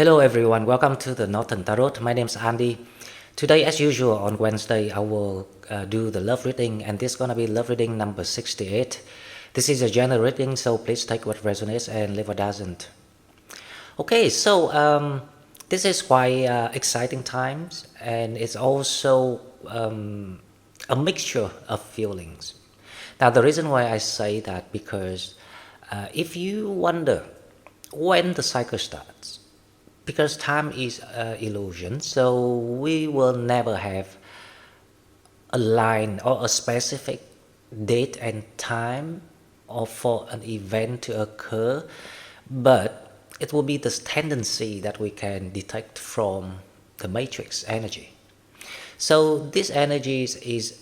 Hello everyone, welcome to the Northern Tarot. My name is Andy. Today, as usual, on Wednesday, I will do the love reading, and this is gonna be love reading number 68. This is a general reading, so please take what resonates and leave what doesn't. Okay, so this is quite exciting times, and it's also a mixture of feelings. Now, the reason why I say that because if you wonder when the cycle starts, because time is illusion, so we will never have a line or a specific date and time or for an event to occur, but it will be this tendency that we can detect from the matrix energy. So this energy is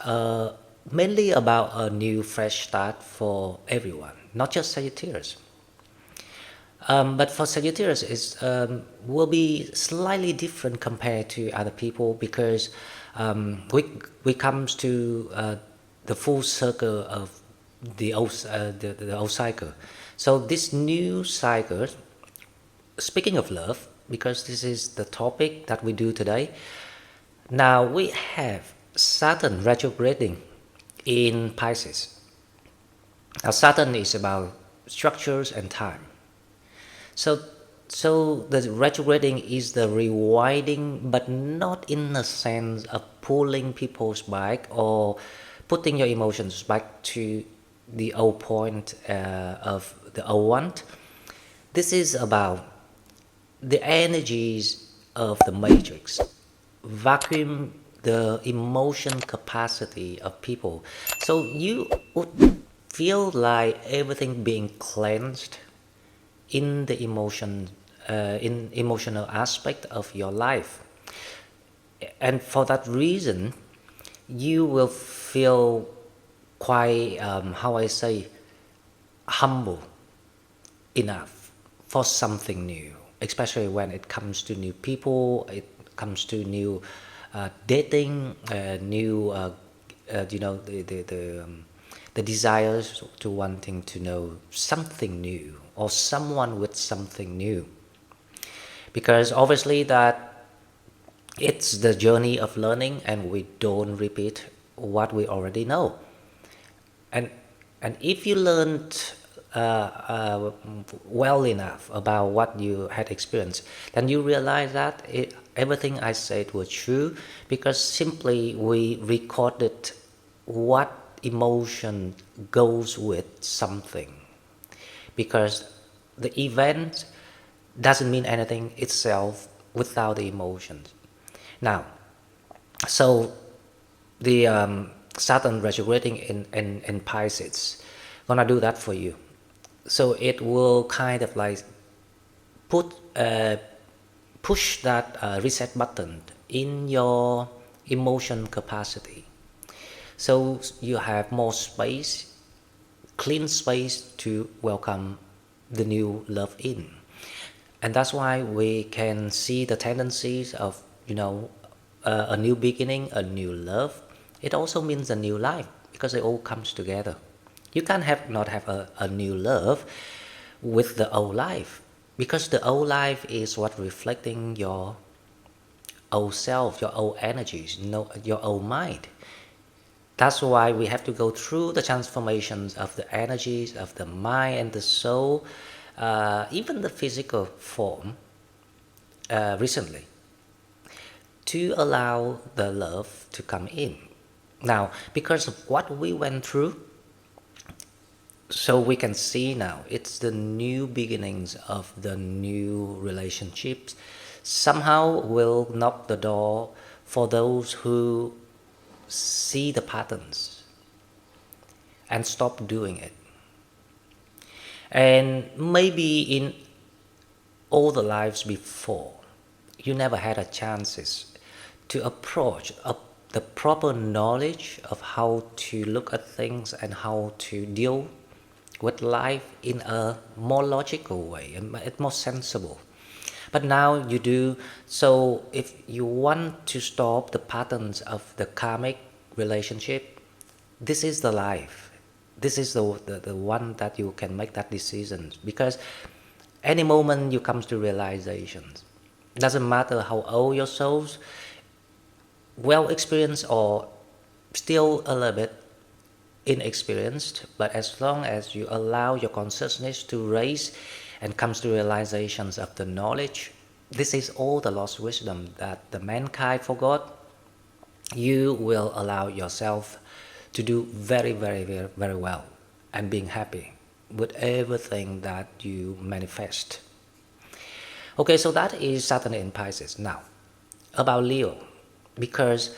mainly about a new fresh start for everyone, not just Sagittarius. But for Sagittarius, it will be slightly different compared to other people because we comes to the full circle of the old cycle. So this new cycle, speaking of love, because this is the topic that we do today, now we have Saturn retrograding in Pisces. Now Saturn is about structures and time. So the retrograding is the rewinding, but not in the sense of pulling people's back or putting your emotions back to the old point of the old one. This is about the energies of the matrix, vacuum the emotion capacity of people. So you would feel like everything being cleansed in the in emotional aspect of your life, and for that reason you will feel quite how I say, humble enough for something new, especially when it comes to new people, it comes to new dating, new the desires to wanting to know something new or someone with something new, because obviously that it's the journey of learning and we don't repeat what we already know. And if you learned well enough about what you had experienced, then you realize that everything I said was true, because simply we recorded what emotion goes with something, because the event doesn't mean anything itself without the emotions. Now, so the Saturn retrograding in Pisces gonna do that for you. So it will kind of like push that reset button in your emotion capacity. So you have more space, clean space to welcome the new love in. And that's why we can see the tendencies of, a new beginning, a new love. It also means a new life, because it all comes together. You can't not have a new love with the old life, because the old life is what reflecting your old self, your old energies, your old mind. That's why we have to go through the transformations of the energies of the mind and the soul, even the physical form, recently, to allow the love to come in. Now, because of what we went through, so we can see now it's the new beginnings of the new relationships. Somehow will knock the door for those who see the patterns and stop doing it. And maybe in all the lives before, you never had a chances to approach the proper knowledge of how to look at things and how to deal with life in a more logical way and more sensible. But now you do. So if you want to stop the patterns of the karmic relationship, this is the life. This is the one that you can make that decision, because any moment you come to realizations. Doesn't matter how old your soul's, well experienced or still a little bit inexperienced, but as long as you allow your consciousness to raise and comes to realizations of the knowledge, this is all the lost wisdom that the mankind forgot, you will allow yourself to do very, very, very, very well and being happy with everything that you manifest. Okay, so that is Saturn in Pisces. Now, about Leo, because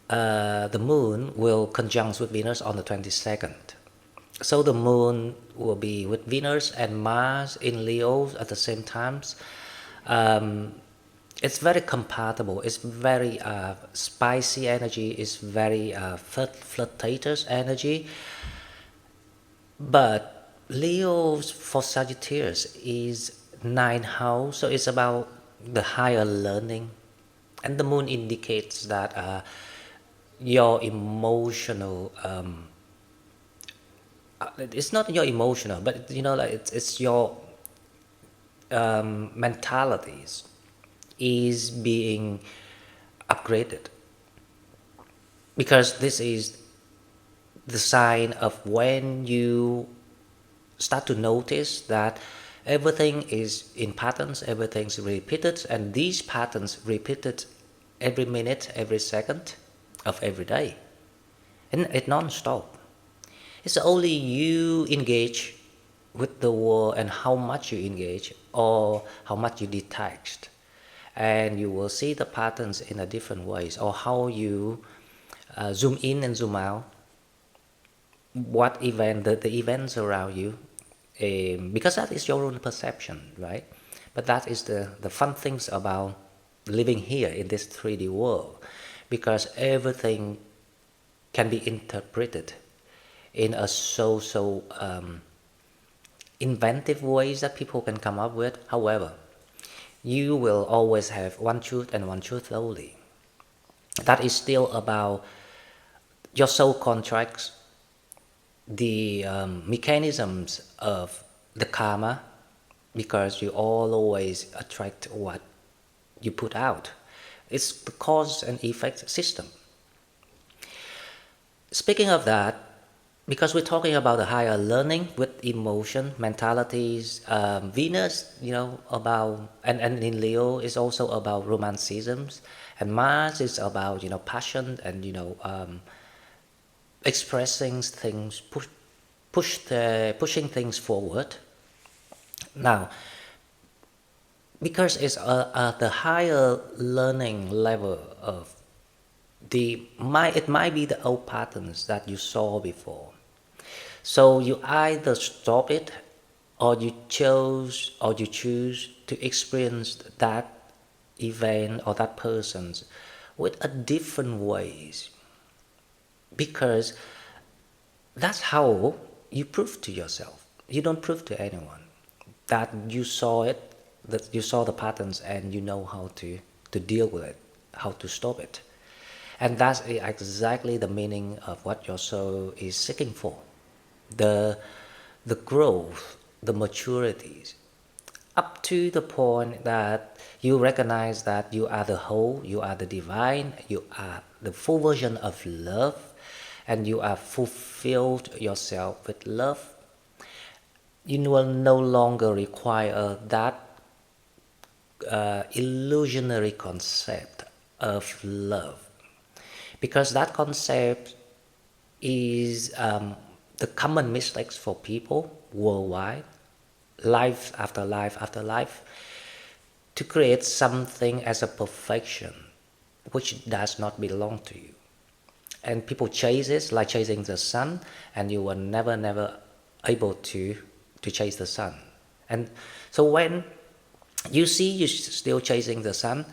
the moon will conjunct with Venus on the 22nd. So the moon will be with Venus and Mars in Leo at the same times. It's very compatible. It's very spicy energy. It's very flirtatious energy. But Leo for Sagittarius is 9th house, so it's about the higher learning, and the moon indicates that your emotional it's not your emotional, but like it's your mentalities is being upgraded, because this is the sign of when you start to notice that everything is in patterns, everything's repeated, and these patterns repeated every minute, every second of every day, and it non-stop. It's only you engage with the world and how much you engage or how much you detached, and you will see the patterns in a different ways, or how you zoom in and zoom out what event, the events around you, because that is your own perception, right? But that is the fun things about living here in this 3D world, because everything can be interpreted in a so inventive ways that people can come up with. However, you will always have one truth and one truth only. That is still about your soul contracts, the mechanisms of the karma, because you always attract what you put out. It's the cause and effect system. Speaking of that, because we're talking about the higher learning with emotion, mentalities, Venus, about, and in Leo is also about romanticisms, and Mars is about, passion and, expressing things, pushing things forward. Now, because it's the higher learning level of it might be the old patterns that you saw before. So you either stop it, or you choose to experience that event or that person with a different ways, because that's how you prove to yourself. You don't prove to anyone that you saw it, that you saw the patterns, and you know how to deal with it, how to stop it. And that's exactly the meaning of what your soul is seeking for. The growth, the maturities, up to the point that you recognize that you are the whole, you are the divine, you are the full version of love, and you are fulfilled yourself with love. You will no longer require that illusionary concept of love, because that concept is the common mistakes for people worldwide, life after life after life, to create something as a perfection which does not belong to you. And people chase it like chasing the sun, and you were never able to chase the sun. And so when you see you're still chasing the sun,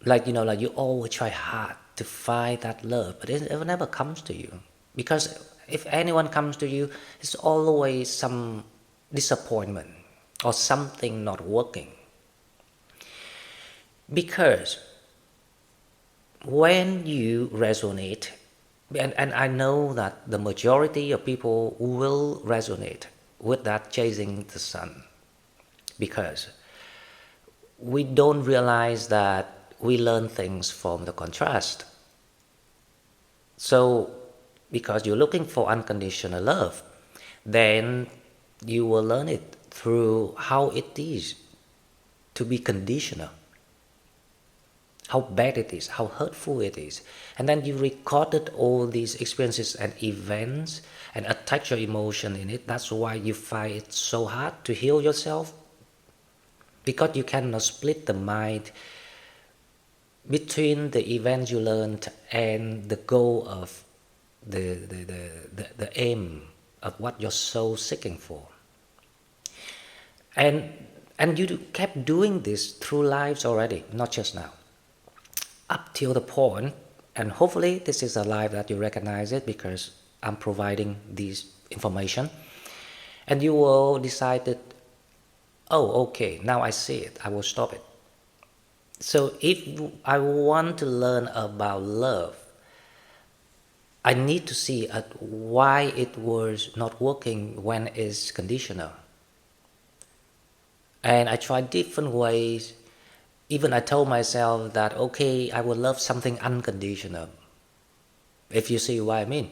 like you always try hard to find that love, but it never comes to you, because if anyone comes to you, it's always some disappointment or something not working. Because when you resonate, and I know that the majority of people will resonate with that chasing the sun, because we don't realize that we learn things from the contrast. So, because you're looking for unconditional love, then you will learn it through how it is to be conditional, how bad it is, how hurtful it is. And then you recorded all these experiences and events and attach your emotion in it. That's why you find it so hard to heal yourself, because you cannot split the mind between the events you learned and the goal of the aim of what your soul seeking for. And you kept doing this through lives already, not just now, up till the point, and hopefully this is a life that you recognize it, because I'm providing this information, and you will decide that, oh, okay, now I see it, I will stop it. So if I want to learn about love, I need to see why it was not working when it's conditional. And I tried different ways. Even I told myself that, okay, I will love something unconditional, if you see what I mean.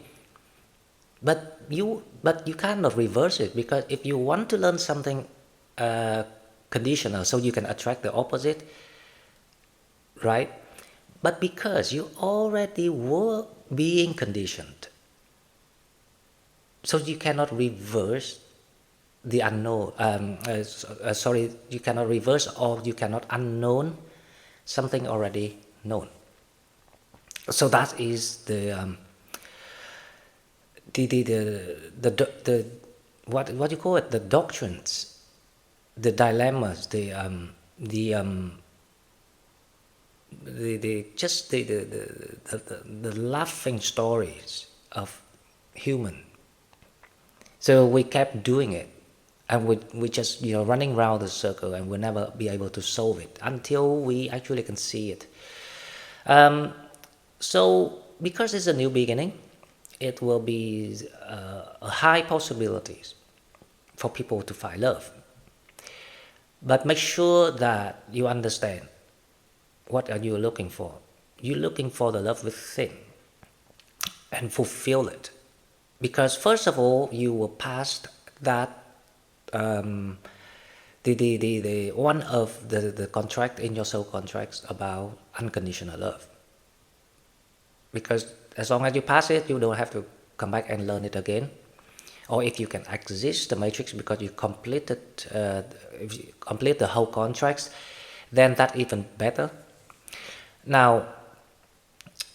But you cannot reverse it, because if you want to learn something conditional, so you can attract the opposite, right? But because you already were being conditioned, so you cannot reverse the unknown. You cannot reverse, or you cannot unknown something already known. So that is the what you call it, the doctrines, the dilemmas, the laughing stories of human. So we kept doing it, and we just running around the circle, and we'll never be able to solve it until we actually can see it. So because it's a new beginning, it will be a high possibilities for people to find love. But make sure that you understand, what are you looking for? You're looking for the love within, and fulfill it. Because first of all, you will pass that the one of the contract in your soul contracts about unconditional love. Because as long as you pass it, you don't have to come back and learn it again. Or if you can exist the matrix because you completed if you complete the whole contracts, then that's even better. Now,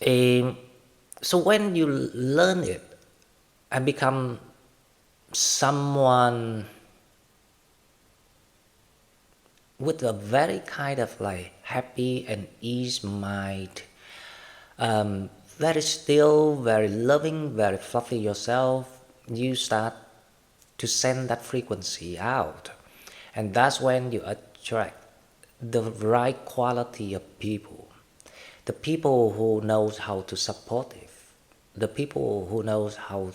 so when you learn it and become someone with a very kind of like happy and ease mind, very still, very loving, very fluffy yourself, you start to send that frequency out. And that's when you attract the right quality of people. The people who knows how to support it. The people who knows how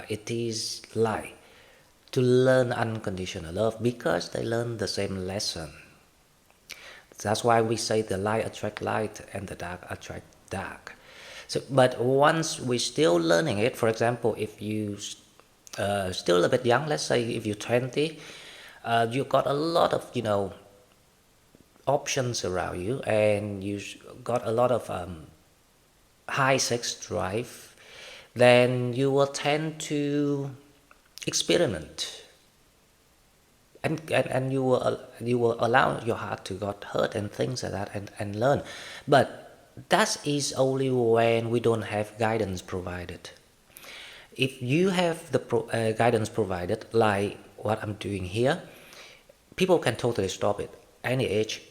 it is like to learn unconditional love, because they learn the same lesson. That's why we say the light attract light and the dark attract dark. So, but once we're still learning it, for example, if you still a bit young, let's say if you're 20, you've got a lot of options around you, and you got a lot of high sex drive, then you will tend to experiment, and you will allow your heart to get hurt and things like that, and learn. But that is only when we don't have guidance provided. If you have the guidance provided, like what I'm doing here, people can totally stop it any age,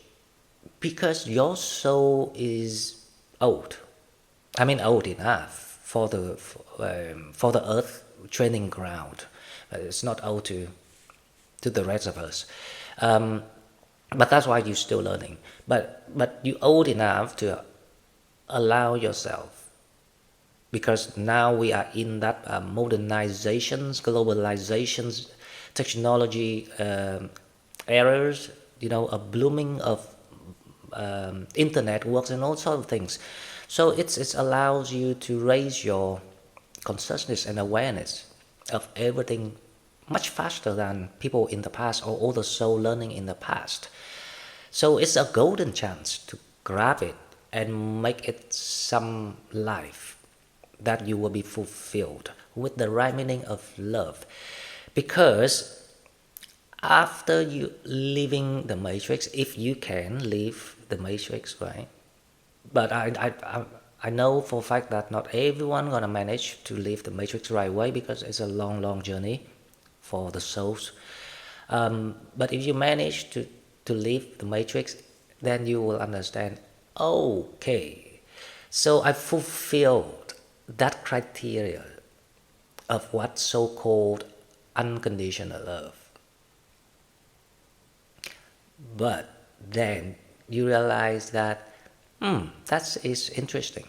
because your soul is old. I mean, old enough for the earth training ground. It's not old to the rest of us. But that's why you're still learning. But you're old enough to allow yourself, because now we are in that modernizations, globalizations, technology errors. a blooming of internet works and all sorts of things. So it allows you to raise your consciousness and awareness of everything much faster than people in the past or all the soul learning in the past. So it's a golden chance to grab it and make it some life that you will be fulfilled with the right meaning of love. Because after you leaving the matrix, if you can leave the matrix, right? But I know for a fact that not everyone gonna manage to leave the matrix right away, because it's a long journey for the souls. But if you manage to leave the matrix, then you will understand, okay, so I fulfilled that criteria of what so-called unconditional love. But then you realize that that is interesting.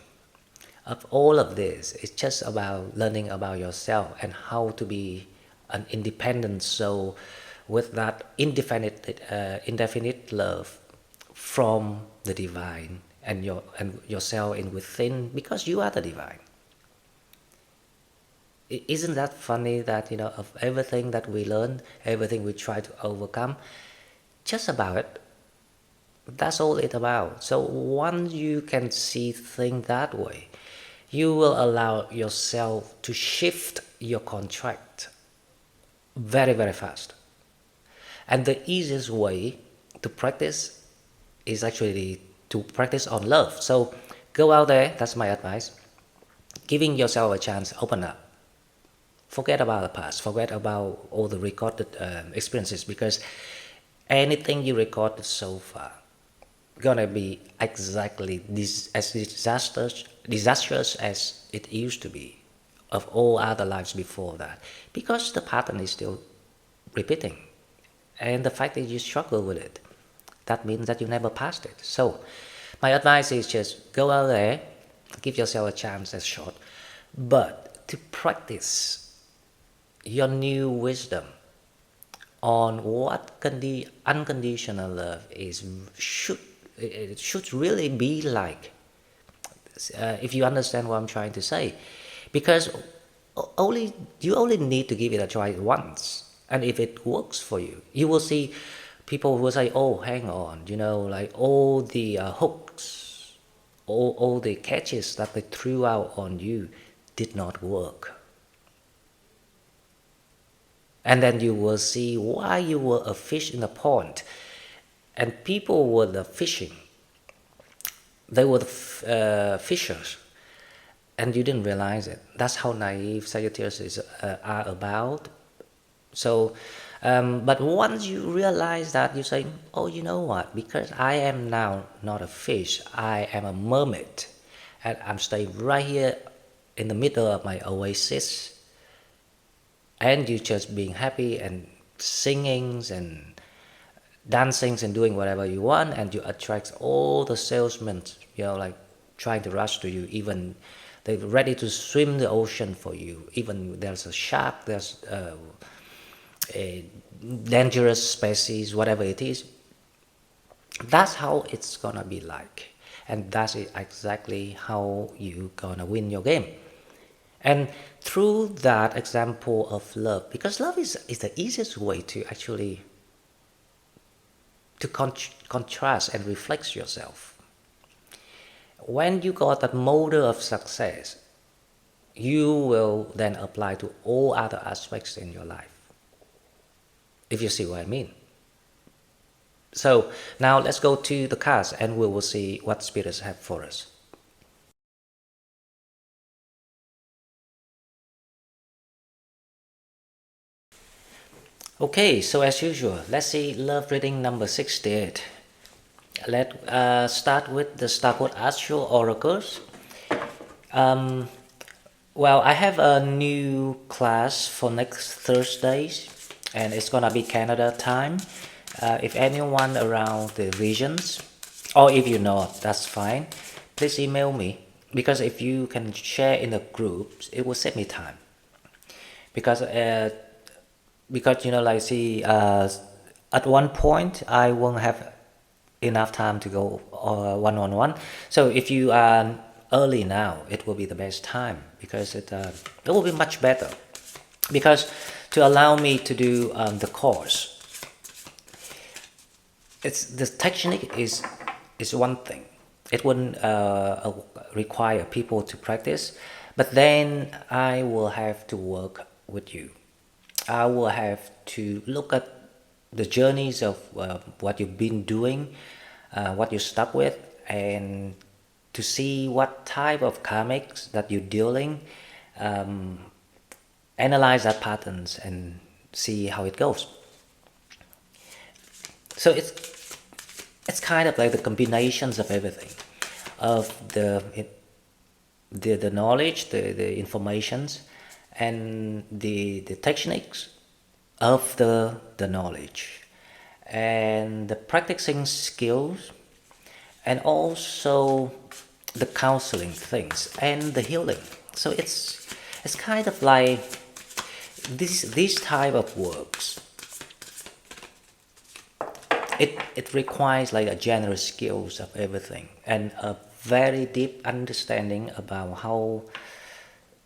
Of all of this, it's just about learning about yourself and how to be an independent soul with that indefinite love from the divine and yourself in within, because you are the divine. Isn't that funny that of everything that we learn, everything we try to overcome, just about it, that's all it's about. So once you can see things that way, you will allow yourself to shift your contract very fast. And the easiest way to practice is actually to practice on love. So go out there, that's my advice, giving yourself a chance, open up. Forget about the past, forget about all the recorded experiences, because anything you recorded so far gonna be exactly as disastrous as it used to be of all other lives before that, because the pattern is still repeating. And the fact that you struggle with it, that means that you never passed it. So my advice is just go out there, give yourself a chance that's short, but to practice your new wisdom on what unconditional love should really be like. If you understand what I'm trying to say, because you only need to give it a try once, and if it works for you, you will see people will say, "Oh, hang on, like all the hooks, all the catches that they threw out on you did not work." And then you will see why you were a fish in a pond, and people were the fishing. They were the fishers, and you didn't realize it. That's how naive Sagittarius are about. So, but once you realize that, you say, "Oh, you know what? Because I am now not a fish, I am a mermaid, and I'm staying right here in the middle of my oasis." And you just being happy and singing and dancing and doing whatever you want, and you attract all the salesmen, like trying to rush to you. Even they're ready to swim the ocean for you. Even there's a shark, there's a dangerous species, whatever it is. That's how it's gonna be like, and that's exactly how you gonna win your game. And through that example of love, because love is the easiest way to actually to contrast and reflect yourself. When you got that model of success, you will then apply to all other aspects in your life, if you see what I mean. So now let's go to the cards and we will see what spirits have for us. Okay, so as usual, let's see love reading number 68. Let's start with the Starboard Astral Oracles. Well, I have a new class for next Thursdays, and it's gonna be Canada time. If anyone around the regions, or if you know, that's fine, please email me, because if you can share in the groups, it will save me time. Because like see, at one point I won't have enough time to go one-on-one. So if you are early now, it will be the best time, because it will be much better. Because to allow me to do the course, the technique is one thing. It wouldn't require people to practice, but then I will have to work with you. I will have to look at the journeys of what you've been doing, what you're stuck with, and to see what type of karmics that you're dealing, analyze that patterns and see how it goes. So it's kind of like the combinations of everything, of the knowledge, the informations, and the techniques of the knowledge, and the practicing skills, and also the counseling things and the healing. So it's kind of like these type of works. It requires like a general skills of everything, and a very deep understanding about how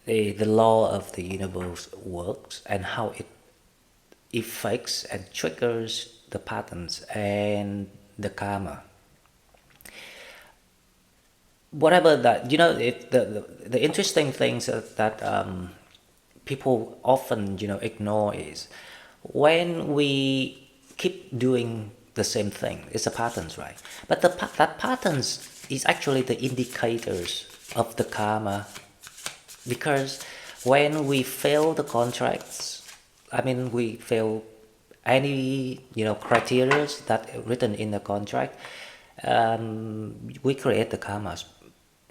the law of the universe works, and how it affects and triggers the patterns and the karma. Whatever that, the interesting things that people often ignore is when we keep doing the same thing. It's the patterns, right? But that patterns is actually the indicators of the karma, because when we fail the contracts, we fail any criteria that written in the contract, we create the karmas,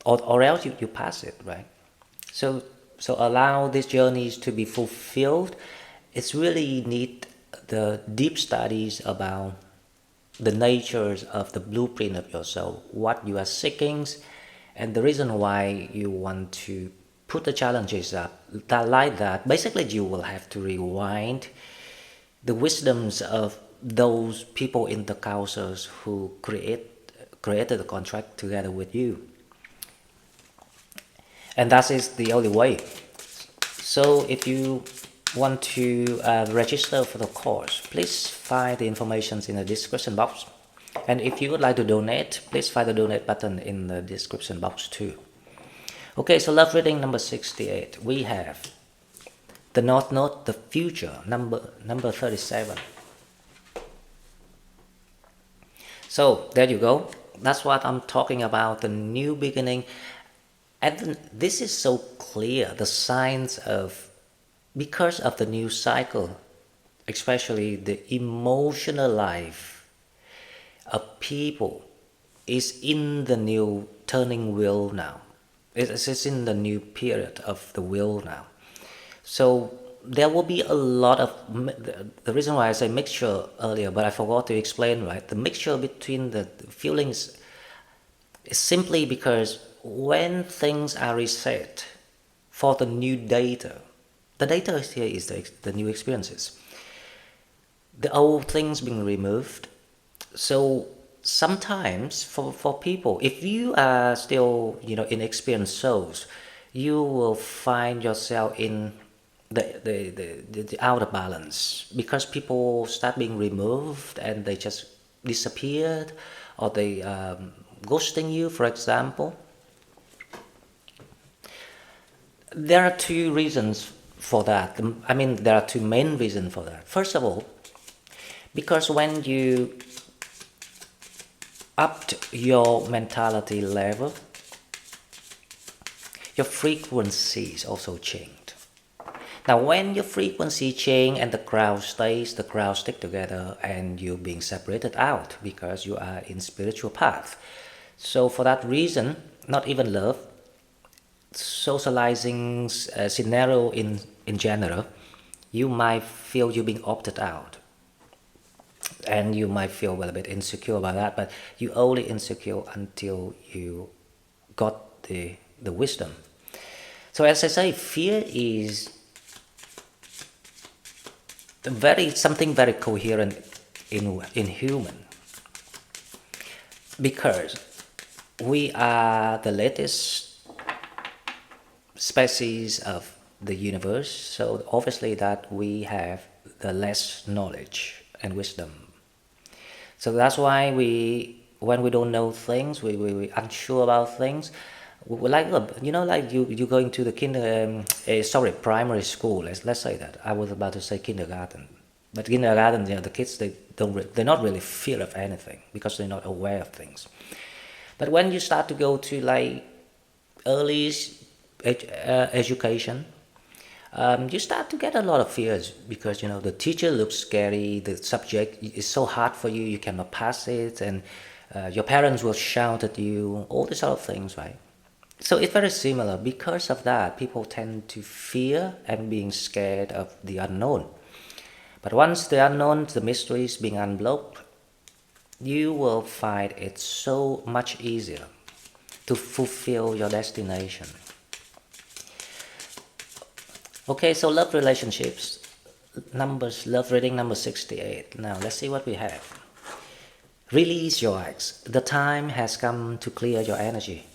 or else you pass it, right? So allow these journeys to be fulfilled. It's really need the deep studies about the natures of the blueprint of your soul, what you are seeking, and the reason why you want to put the challenges up. Like that, basically you will have to rewind the wisdoms of those people in the councils who created the contract together with you. And that is the only way. So if you want to register for the course, please find the information in the description box. And if you would like to donate, please find the donate button in the description box too. Okay, so love reading number 68. We have the North Node, the future, number 37. So there you go. That's what I'm talking about, the new beginning. And this is so clear, the signs of, because of the new cycle, especially the emotional life of people is in the new turning wheel now. It's in the new period of the wheel now. So there will be a lot of, the reason why I say mixture earlier, but I forgot to explain, right? The mixture between the feelings is simply because when things are reset for the new data, the data here is the new experiences. The old things being removed. So sometimes for people, if you are still inexperienced souls, you will find yourself in the out of balance, because people start being removed and they just disappeared, or they ghosting you, for example. There are two reasons for that. There are two main reasons for that. First of all, because when you upped your mentality level, your frequencies also changed. Now, when your frequency change and the crowd stick together, and you're being separated out because you are in spiritual path. So for that reason, not even love, socializing scenario in general, you might feel you're being opted out, and you might feel a bit insecure about that, but you only insecure until you got the wisdom. So as I say, fear is something very coherent in human, because we are the latest species of the universe, so obviously that we have the less knowledge and wisdom. So that's why when we don't know things, we unsure about things, we like, like you going to the primary school. Let's say that. I was about to say kindergarten, but kindergarten, the kids, they're not really fear of anything because they're not aware of things. But when you start to go to like early education, you start to get a lot of fears because the teacher looks scary, the subject is so hard for you, you cannot pass it, and your parents will shout at you, all these sort of things, right? So it's very similar. Because of that, people tend to fear and being scared of the unknown. But once the unknown, the mystery is being unblocked, you will find it so much easier to fulfill your destination. Okay, so love relationships, love reading number 68. Now let's see what we have. Release your ex. The time has come to clear your energy.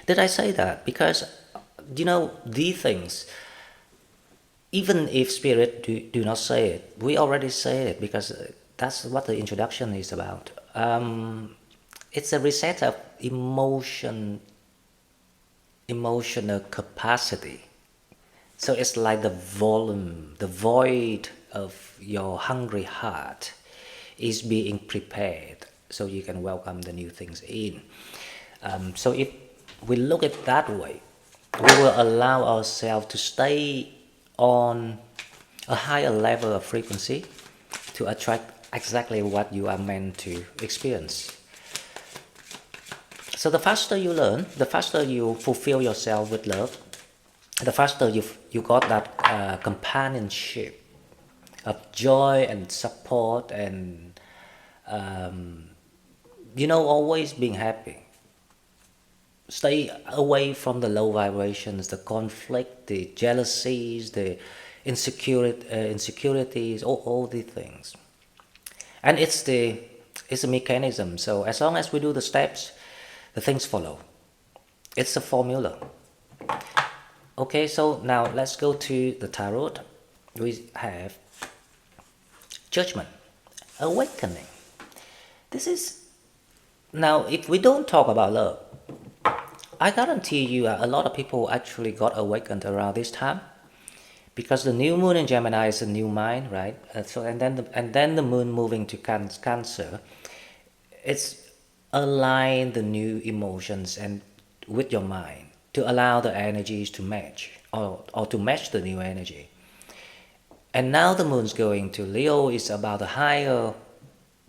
Did I say that? Because, these things, even if spirit do not say it, we already say it because that's what the introduction is about. It's a reset of emotional capacity. So it's like the volume, the void of your hungry heart is being prepared so you can welcome the new things in. So if we look at it that way, we will allow ourselves to stay on a higher level of frequency to attract exactly what you are meant to experience. So the faster you learn, the faster you fulfill yourself with love, the faster you got that companionship of joy and support and always being happy. Stay away from the low vibrations, the conflict, the jealousies, the insecurities, all these things. And it's a mechanism. So as long as we do the steps, the things follow. It's a formula. Okay, so now let's go to the tarot. We have Judgment, Awakening. This is, now if we don't talk about love, I guarantee you a lot of people actually got awakened around this time, because the new moon in Gemini is a new mind, right? And then the moon moving to Cancer, it's align the new emotions and with your mind to allow the energies to match or to match the new energy. And now the moon's going to Leo is about the higher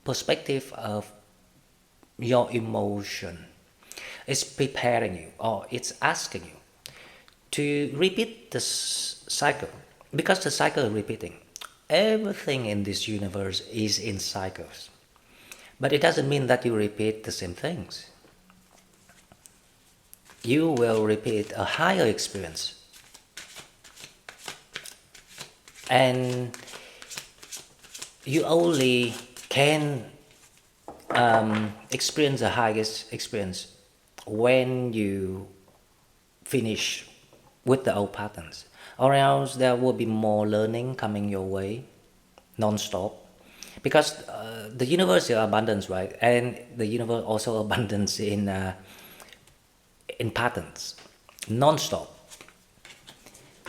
perspective of your emotion. It's preparing you, or it's asking you to repeat the cycle, because the cycle is repeating. Everything in this universe is in cycles, but it doesn't mean that you repeat the same things. You will repeat a higher experience, and you only can experience the highest experience when you finish with the old patterns, or else there will be more learning coming your way non-stop, because the universe is abundance, right? And the universe also abundance in patterns non-stop,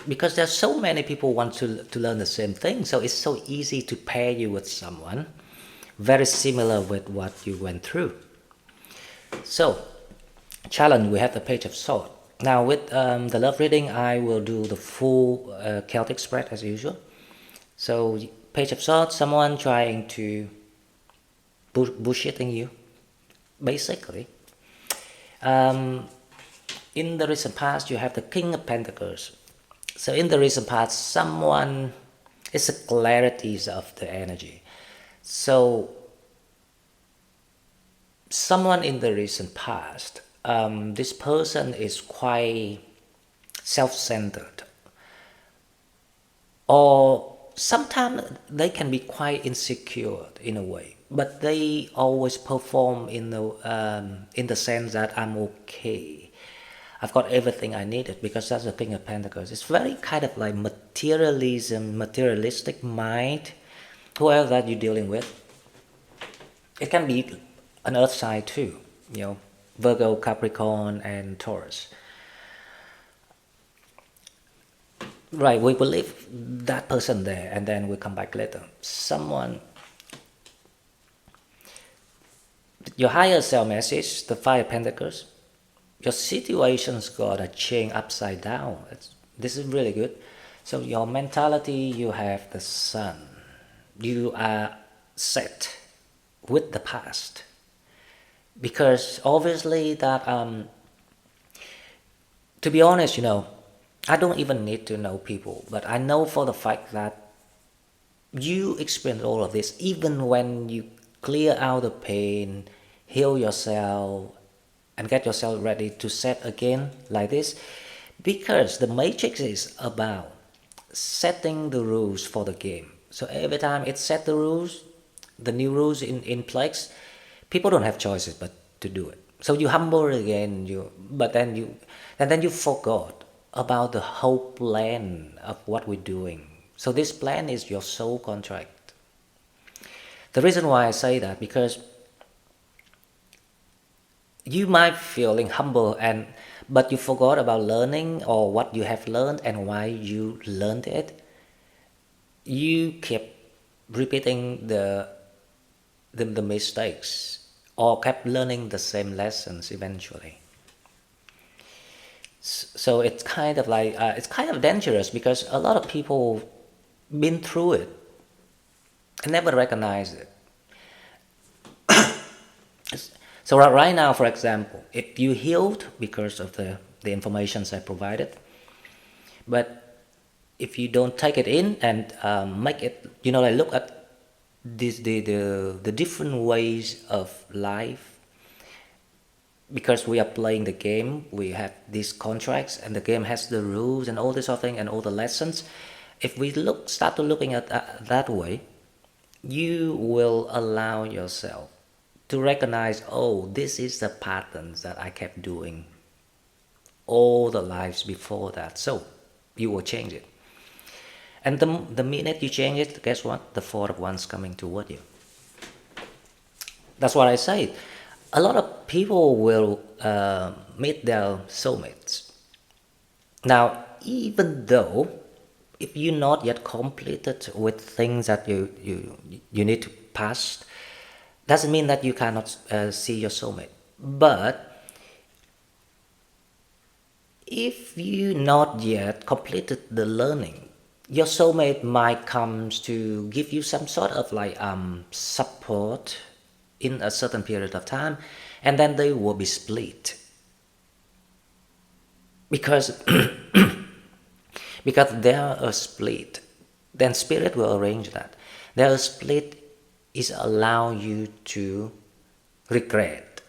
because there's so many people want to learn the same thing, so it's so easy to pair you with someone very similar with what you went through. So challenge, we have the Page of Swords. Now with the love reading, I will do the full Celtic spread as usual. So Page of Swords, someone trying to bullshitting you, basically. In the recent past, you have the King of Pentacles. So in the recent past, someone, it's the clarities of the energy. So someone in the recent past, this person is quite self-centered, or sometimes they can be quite insecure in a way, but they always perform in the sense that I'm okay. I've got everything I needed, because that's the King of Pentacles. It's very kind of like materialism, materialistic mind, whoever that you're dealing with. It can be an earth side too, Virgo, Capricorn, and Taurus. Right, we will leave that person there and then we'll come back later. Your higher self message, the Five of Pentacles, your situation's got to change upside down. This is really good. So your mentality, you have the Sun. You are set with the past. Because obviously that, to be honest, I don't even need to know people, but I know for the fact that you experience all of this, even when you clear out the pain, heal yourself, and get yourself ready to set again like this, because the matrix is about setting the rules for the game. So every time it set the rules, the new rules in place, people don't have choices but to do it. So you humble again, but then you forgot about the whole plan of what we're doing. So this plan is your soul contract. The reason why I say that, because you might feeling humble but you forgot about learning, or what you have learned and why you learned it. You kept repeating the mistakes, or kept learning the same lessons eventually. So it's kind of like it's kind of dangerous, because a lot of people been through it and never recognize it. So right now, for example, if you healed because of the information I provided, but if you don't take it in and make it, like look at the different ways of life, because we are playing the game, we have these contracts, and the game has the rules and all this sort of thing and all the lessons. If we start to looking at that way, you will allow yourself to recognize, oh, this is the patterns that I kept doing all the lives before that. So you will change it. And the minute you change it, guess what? The Four of Wands coming toward you. That's what I say. A lot of people will meet their soulmates. Now, even though if you're not yet completed with things that you need to pass, doesn't mean that you cannot see your soulmate. But if you not yet completed the learning, your soulmate might come to give you some sort of like support in a certain period of time, and then they will be split. Because because they are a split, then Spirit will arrange that. They are a split is allow you to regret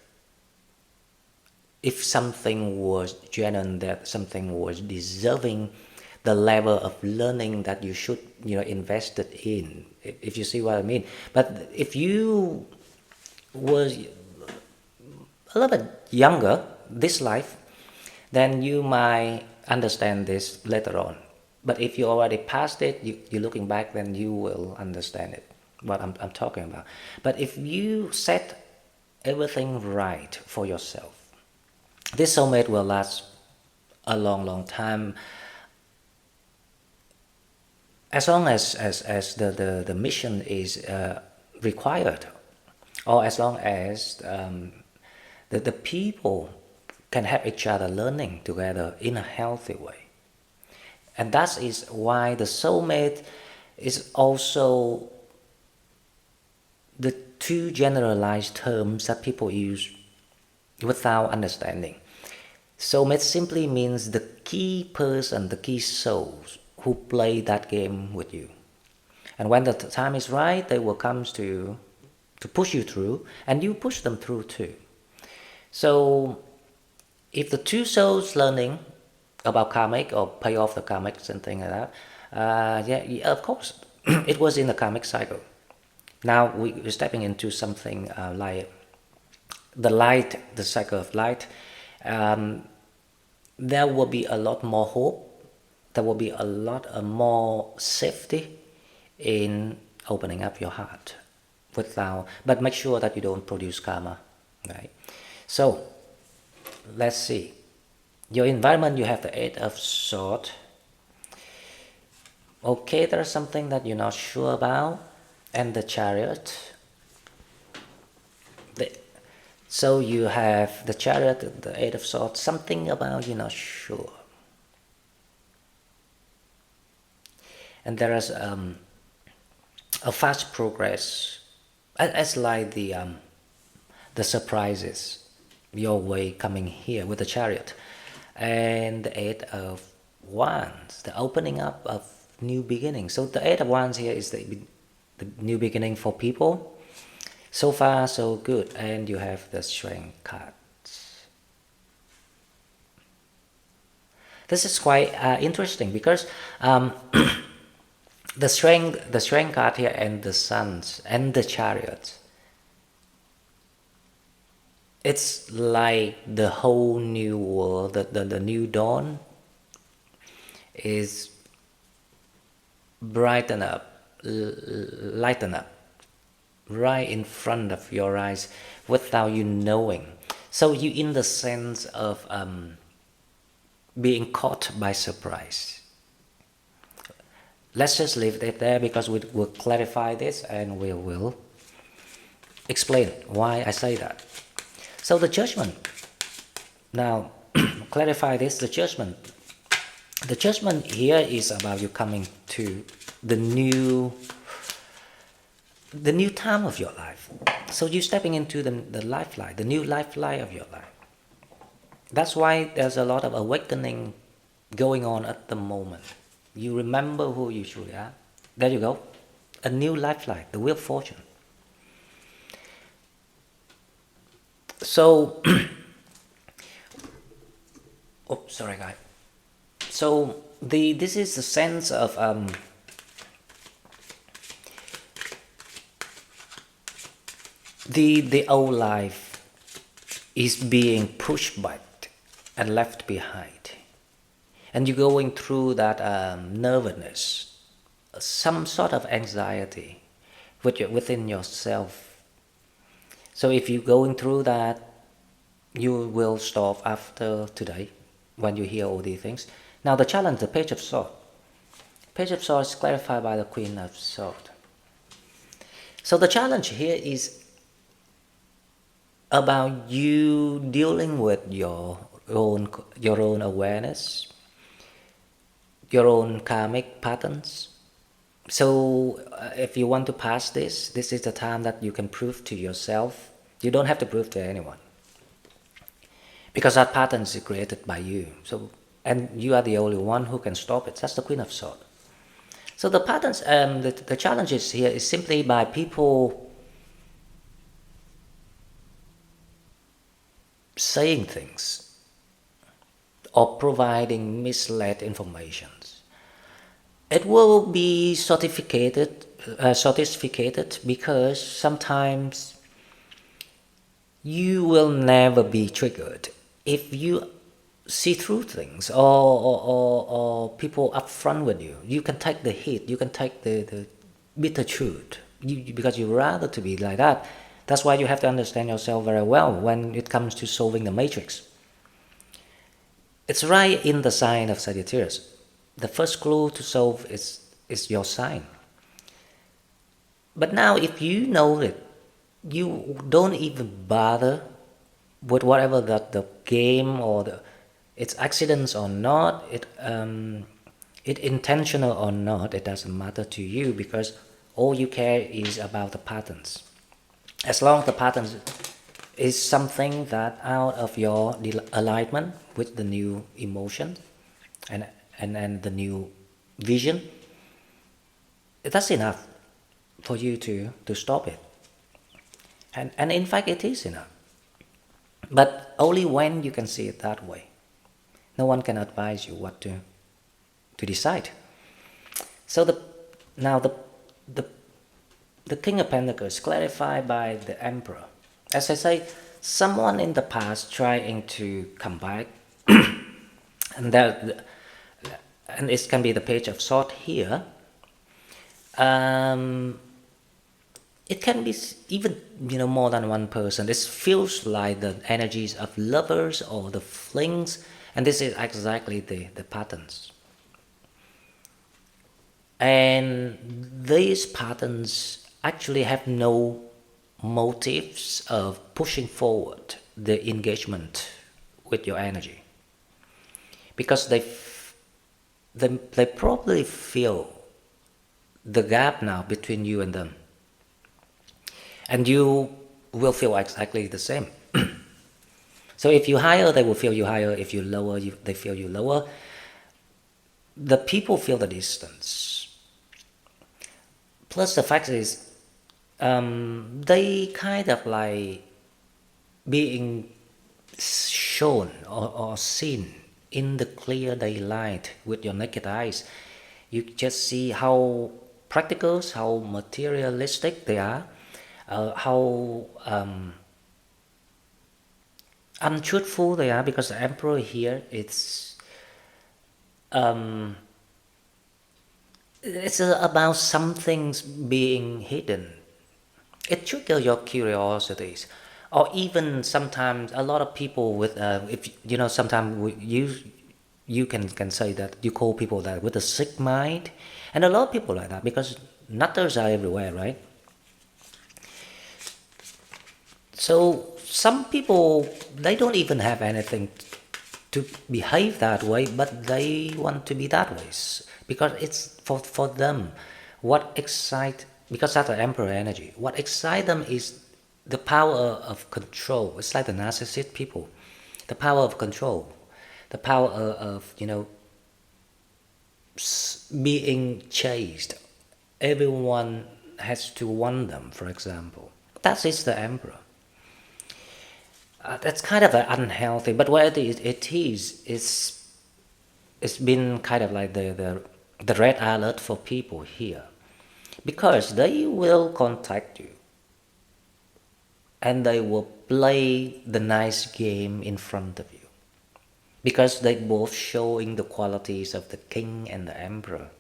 if something was genuine, that something was deserving the level of learning that you should invested in, if you see what I mean. But if you was a little bit younger this life, then you might understand this later on. But if you already passed it, you're looking back, then you will understand it, what I'm talking about. But if you set everything right for yourself, this soulmate will last a long time, as long as the mission is required, or as long as the people can help each other learning together in a healthy way. And that is why the soulmate is also the two generalized terms that people use without understanding. Soulmate simply means the key person, the key souls who play that game with you. And when the time is right, they will come to push you through, and you push them through too. So if the two souls learning about karmic or pay off the karmics and things like that, yeah, of course, it was in the karmic cycle. Now we're stepping into something like the light, the cycle of light. There will be a lot more hope. There will be a lot more safety in opening up your heart but make sure that you don't produce karma, right? So let's see. Your environment, you have the Eight of Swords. Okay, there's something that you're not sure about, and the Chariot. So you have the Chariot, the Eight of Swords, something about you're not sure. And there is a fast progress, as like the surprises your way coming here with the Chariot, and the Eight of Wands, the opening up of new beginnings. So the Eight of Wands here is the new beginning for people. So far so good. And you have the Strength cards. This is quite interesting because the strength card here, and the Suns and the Chariots, it's like the whole new world, the new dawn is brighten up, lighten up right in front of your eyes without you knowing. So you in the sense of being caught by surprise. Let's just leave it there because we will clarify this and we will explain why I say that. So the Judgment. Now, clarify this, the Judgment. The Judgment here is about you coming to the new time of your life. So you're stepping into the lifeline, the new lifeline of your life. That's why there's a lot of awakening going on at the moment. You remember who you truly are. There you go. A new lifeline, the Wheel of Fortune. So, oh, sorry guys. So this is the sense of the old life is being pushed back and left behind, and you're going through that nervousness, some sort of anxiety within yourself. So if you're going through that, you will stop after today when you hear all these things. Now the challenge, the Page of Swords. Page of Swords is clarified by the Queen of Swords. So the challenge here is about you dealing with your own awareness, your own karmic patterns. So if you want to pass this is the time that you can prove to yourself. You don't have to prove to anyone, because that pattern is created by you. So, and you are the only one who can stop it. That's the Queen of Swords. So the patterns, the challenges here is simply by people saying things or providing misled information. It will be sophisticated because sometimes you will never be triggered if you see through things or people upfront with you. You can take the hit, you can take the bitter truth, because you rather to be like that. That's why you have to understand yourself very well when it comes to solving the matrix. It's right in the sign of Sagittarius. The first clue to solve is your sign. But now if you know it, you don't even bother with whatever that the game or it's accidents or not, it intentional or not, it doesn't matter to you, because all you care is about the patterns. As long as the patterns is something that out of your alignment with the new emotion and the new vision, that's enough for you to stop it. And in fact it is enough. But only when you can see it that way. No one can advise you what to decide. So now the the King of Pentacles clarified by the Emperor. As I say, someone in the past trying to come back, and it can be the Page of Swords here. It can be even more than one person. This feels like the energies of lovers or the flings, and this is exactly the patterns. And these patterns actually have no motives of pushing forward the engagement with your energy, because they probably feel the gap now between you and them, and you will feel exactly the same. So if you higher, they will feel you higher. If you lower, they feel you lower. The people feel the distance. Plus the fact is, they kind of like being shown or seen in the clear daylight with your naked eyes. You just see how practical, how materialistic they are, how untruthful they are, because the Emperor here, it's about some things being hidden. It triggers your curiosities, or even sometimes a lot of people with if sometimes you can say that you call people that with a sick mind, and a lot of people like that, because nutters are everywhere, right? So some people, they don't even have anything to behave that way, but they want to be that way, because it's for them what excites, because that's the Emperor energy. What excites them is the power of control. It's like the narcissist people, the power of control, the power of being chased. Everyone has to want them, for example. That is the Emperor. That's kind of unhealthy, but what it is, it's been kind of like the red alert for people here, because they will contact you and they will play the nice game in front of you, because they both showing the qualities of the King and the Emperor.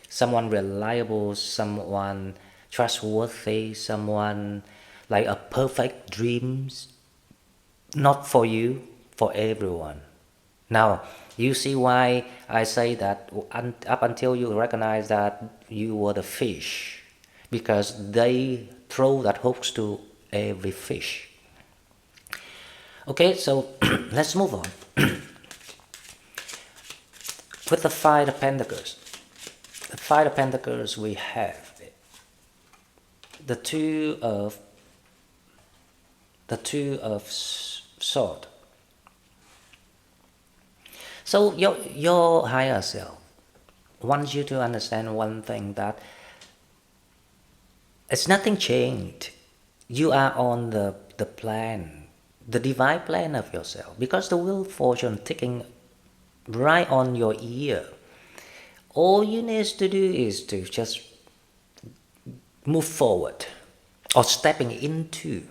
Someone reliable, someone trustworthy, someone like a perfect dreams, not for you, for everyone. Now, you see why I say that up until you recognize that you were the fish, because they throw that hooks to every fish. Okay, so let's move on. With the Five of Pentacles. The Five of Pentacles, we have the Two of Swords. So your higher self wants you to understand one thing, that it's nothing changed. You are on the plan, the divine plan of yourself, because the wheel of fortune ticking right on your ear. All you need to do is to just move forward, or stepping into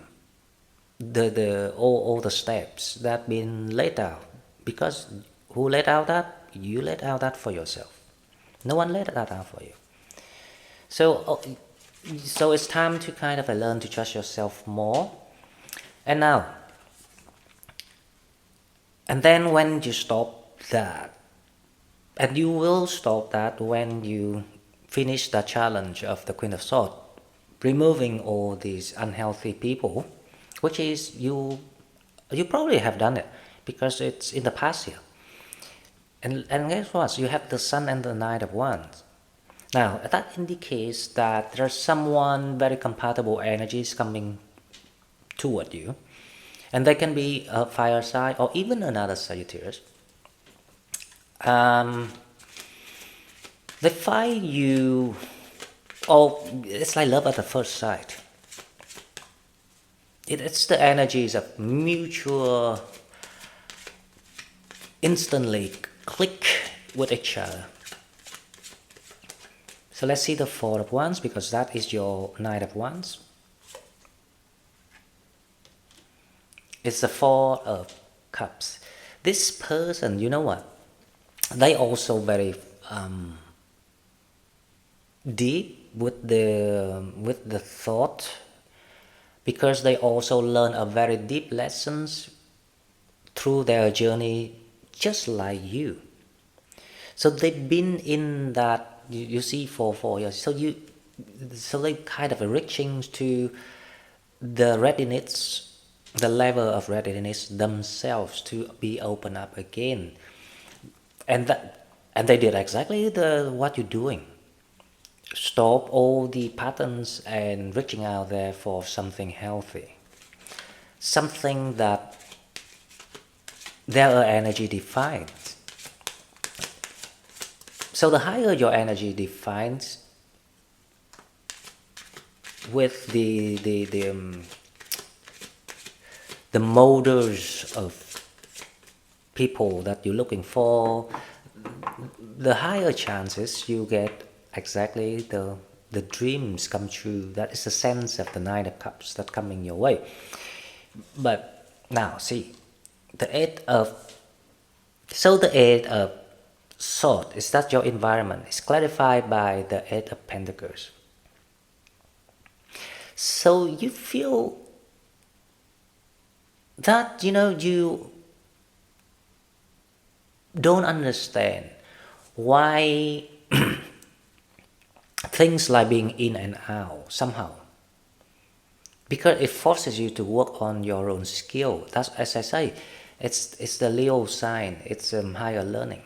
all the steps that been laid out, because who laid out that? You laid out that for yourself. No one laid that out for you. So it's time to kind of learn to trust yourself more. And then when you stop that, and you will stop that when you finish the challenge of the Queen of Swords, removing all these unhealthy people, which is you probably have done it, because it's in the past here. And guess what? You have the Sun and the Knight of Wands. Now, that indicates that there's someone very compatible energies coming toward you. And they can be a fire sign or even another Sagittarius. They find you, it's like love at the first sight. It's the energies of mutual, instantly click with each other. So let's see the Four of Wands, because that is your Knight of Wands. It's the Four of Cups. This person, you know what? They also very deep with the thought, because they also learn a very deep lessons through their journey, just like you. So they've been in that, you see, for 4 years. So they kind of reaching to the readiness, the level of readiness themselves to be open up again, and they did exactly what you're doing. Stop all the patterns and reaching out there for something healthy, something that their energy defines. So the higher your energy defines, with the molders of people that you're looking for, the higher chances you get exactly the dreams come true. That is the sense of the Nine of Cups that coming your way. But now see, the Eight of Swords is that your environment is clarified by the Eight of Pentacles. So you feel that, you don't understand why things like being in and out somehow, because it forces you to work on your own skill. That's, as I say, it's the Leo sign. It's higher learning.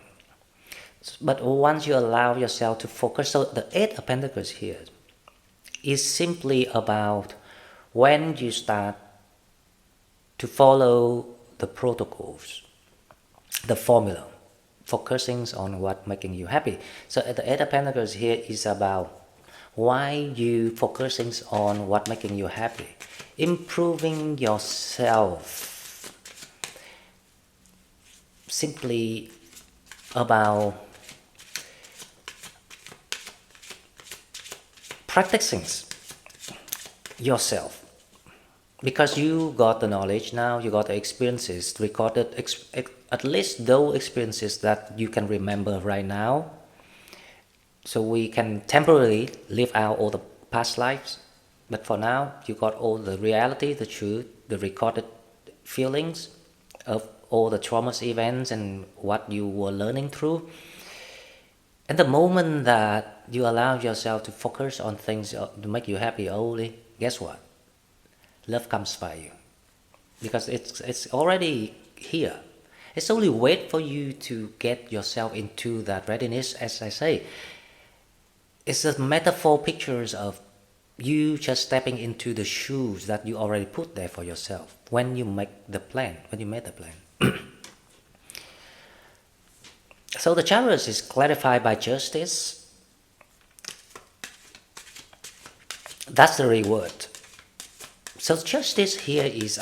But once you allow yourself to focus, so the Eight of Pentacles here is simply about when you start to follow the protocols, the formula, focusing on what making you happy. So the Eight of Pentacles here is about why you focusing on what making you happy, improving yourself, simply about practicing yourself, because you got the knowledge now, you got the experiences recorded, at least those experiences that you can remember right now, so we can temporarily live out all the past lives. But for now, you got all the reality, the truth, the recorded feelings of all the traumas events and what you were learning through. And the moment that you allow yourself to focus on things to make you happy only, guess what? Love comes by you, because it's already here. It's only wait for you to get yourself into that readiness. As I say, it's a metaphor, pictures of you just stepping into the shoes that you already put there for yourself when you make the plan, when you made the plan. So the Chariot is clarified by justice. That's the reward. So justice here is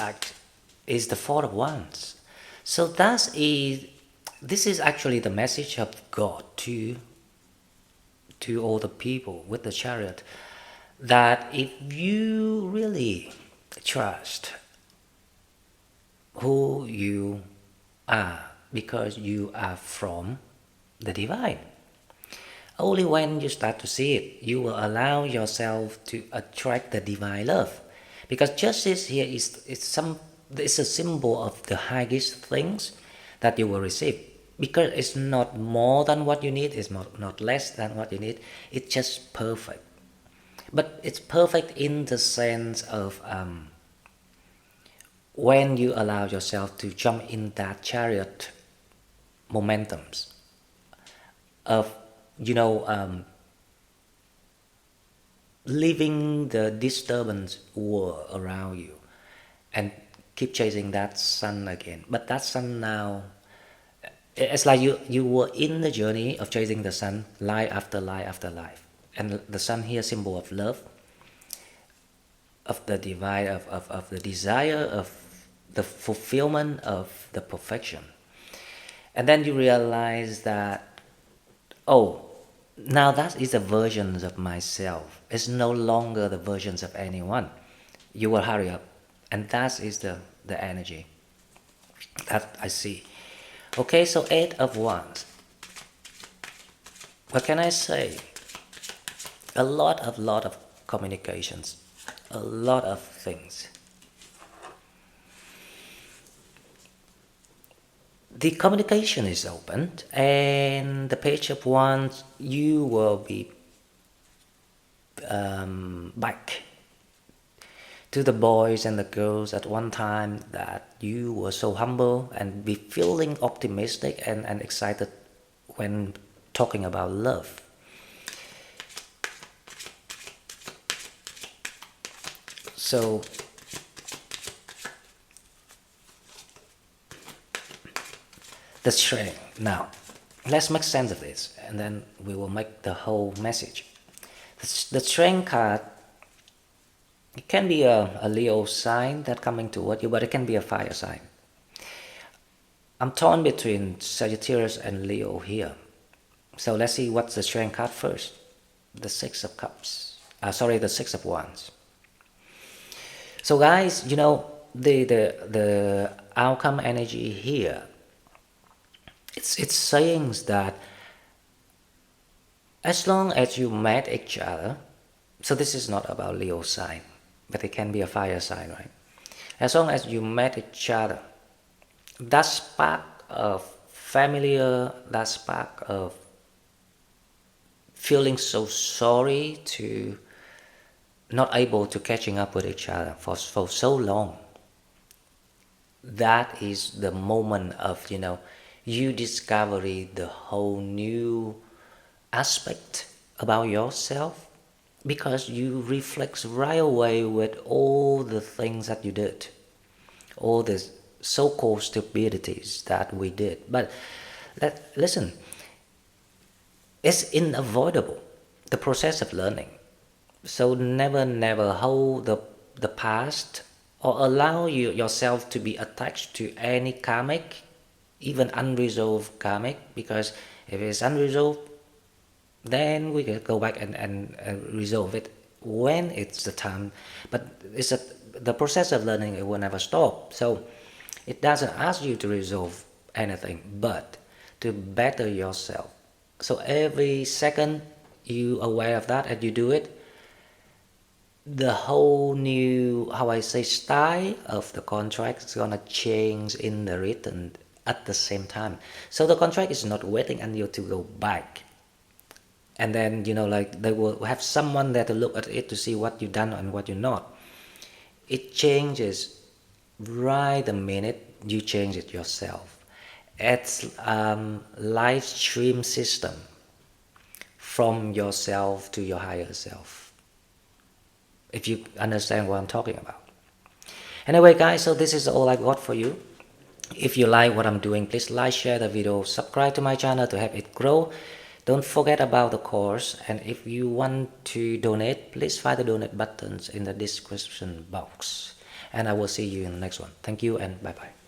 the Four of Wands. So this is actually the message of God to all the people with the Chariot, that if you really trust who you are, because you are from the divine, only when you start to see it, you will allow yourself to attract the divine love. Because justice here is a symbol of the highest things that you will receive, because it's not more than what you need, it's not less than what you need, it's just perfect. But it's perfect in the sense of when you allow yourself to jump in that chariot momentums of leaving the disturbance world around you and keep chasing that sun again. But that sun now, it's like you were in the journey of chasing the sun, life after life after life, and the sun here, symbol of love, of the divine, of the desire, of the fulfillment of the perfection. And then you realize that, oh, Now that is the versions of myself. It's no longer the versions of anyone. You will hurry up. And that is the energy that I see. Okay, so 8 of Wands. What can I say? A lot of communications. A lot of things. The communication is opened, and the Page of Wands, you will be back to the boys and the girls at one time that you were so humble, and be feeling optimistic and excited when talking about love. So the strength. Now, let's make sense of this, and then we will make the whole message. The strength card, it can be a Leo sign that coming toward you, but it can be a fire sign. I'm torn between Sagittarius and Leo here. So let's see what's the strength card first. The Six of Cups. The Six of Wands. So guys, you know, the outcome energy here, it's saying that as long as you met each other, so this is not about Leo sign, but it can be a fire sign, right? As long as you met each other, that spark of familiar, that spark of feeling so sorry to not able to catching up with each other for so long, that is the moment of, you know, you discovery the whole new aspect about yourself, because you reflect right away with all the things that you did, all the so-called stupidities that we did. But listen, it's unavoidable, the process of learning. So never hold the past or allow yourself to be attached to any karmic, even unresolved karmic, because if it's unresolved, then we can go back and resolve it when it's the time. But the process of learning, it will never stop. So it doesn't ask you to resolve anything, but to better yourself. So every second you aware of that and you do it, the whole new, how I say, style of the contract is gonna change in the written at the same time. So the contract is not waiting until you to go back, and then, you know, like they will have someone there to look at it to see what you've done and what you're not. It changes right the minute you change it yourself. It's live stream system from yourself to your higher self, if you understand what I'm talking about. Anyway guys, so this is all I got for you. If you like what I'm doing, please like, share the video, subscribe to my channel to help it grow. Don't forget about the course, and if you want to donate, please find the donate buttons in the description box. And I will see you in the next one. Thank you and bye bye.